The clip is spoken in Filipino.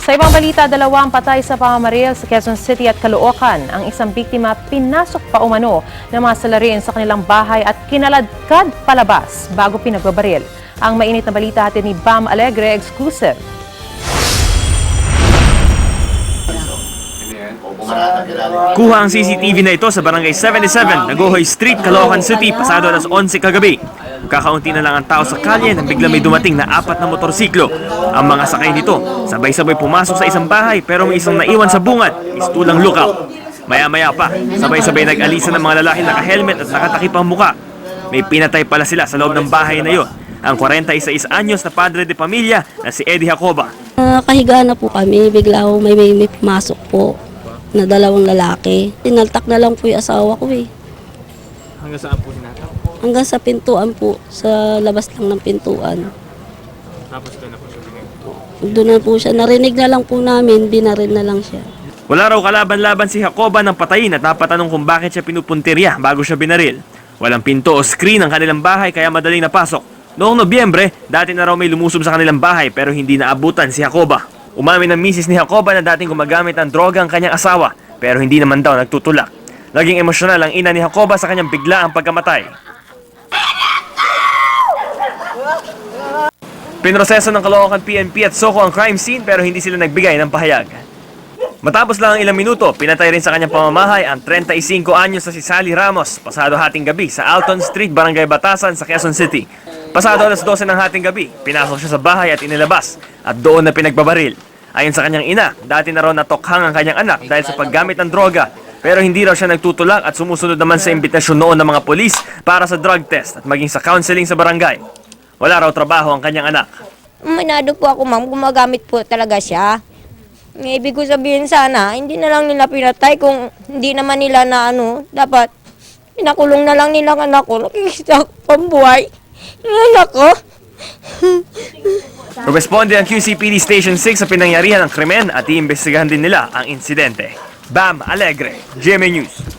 Sa ibang balita, dalawang patay sa pamamaril sa Quezon City at Caloocan. Ang isang biktima pinasok pa umano ng mga salarin sa kanilang bahay at kinaladkad palabas bago pinagbabaril. Ang mainit na balita hatid ni Bam Alegre, exclusive. Kuha ang CCTV na ito sa Barangay 77, Nagohoy Street, Caloocan City, pasado alas 11 kagabi. Kakaunti na lang ang tao sa kalye nang bigla may dumating na 4 na motorsiklo. Ang mga sakay nito, sabay-sabay pumasok sa isang bahay pero may isang naiwan sa bungad, mistulang lookout. Maya-maya pa, sabay-sabay nag-alisa ng mga lalaki naka-helmet at nakatakip ang muka. May pinatay pala sila sa loob ng bahay na yon, ang 46 anyos na padre de pamilya na si Eddie Jacoba. Nakahiga na po kami, bigla may pumasok po na dalawang lalaki. Tinaltak na lang po yung asawa ko eh. Hanggang saan po hinatak? Hanggang sa pintuan po, sa labas lang ng pintuan. Tapos doon na po siya binigay. Doon na po siya, narinig na lang po namin, binaril na lang siya. Wala raw kalaban-laban si Jacoba ng patayin at napatanong kung bakit siya pinupuntirya bago siya binaril. Walang pinto o screen ang kanilang bahay kaya madaling napasok. Noong Nobyembre, dati na raw may lumusob sa kanilang bahay pero hindi naabutan si Jacoba. Umamin ng misis ni Jacoba na dating gumagamit ng droga ang kanyang asawa pero hindi naman daw nagtutulak. Naging emosyonal ang ina ni Jacoba sa kanyang biglaang pagkamatay. Pinroseso ng Caloocan PNP at Soco ang crime scene pero hindi sila nagbigay ng pahayag. Matapos lang ang ilang minuto, pinatay rin sa kanyang pamamahay ang 35 anyos na si Sally Ramos pasado hating gabi sa Alton Street, Barangay Batasan sa Quezon City. Pasado alas 12 ng hating gabi, pinasok siya sa bahay at inilabas at doon na pinagbabaril. Ayon sa kanyang ina, dati na raw natokhang ang kanyang anak dahil sa paggamit ng droga pero hindi raw siya nagtutulak at sumusunod naman sa imbitasyon noon ng mga polis para sa drug test at maging sa counseling sa barangay. Wala raw trabaho ang kanyang anak. Manado po ako, ma'am. Gumagamit po talaga siya. Ibig ko sabihin sana, hindi na lang nila pinatay kung hindi naman nila na dapat pinakulong na lang nila ang anak ko. Nakikita ko pambuhay. Yung anak ko. Rumesponde ang QCPD Station 6 sa pinangyarihan ng krimen at iimbestigahan din nila ang insidente. Bam Alegre, GMA News.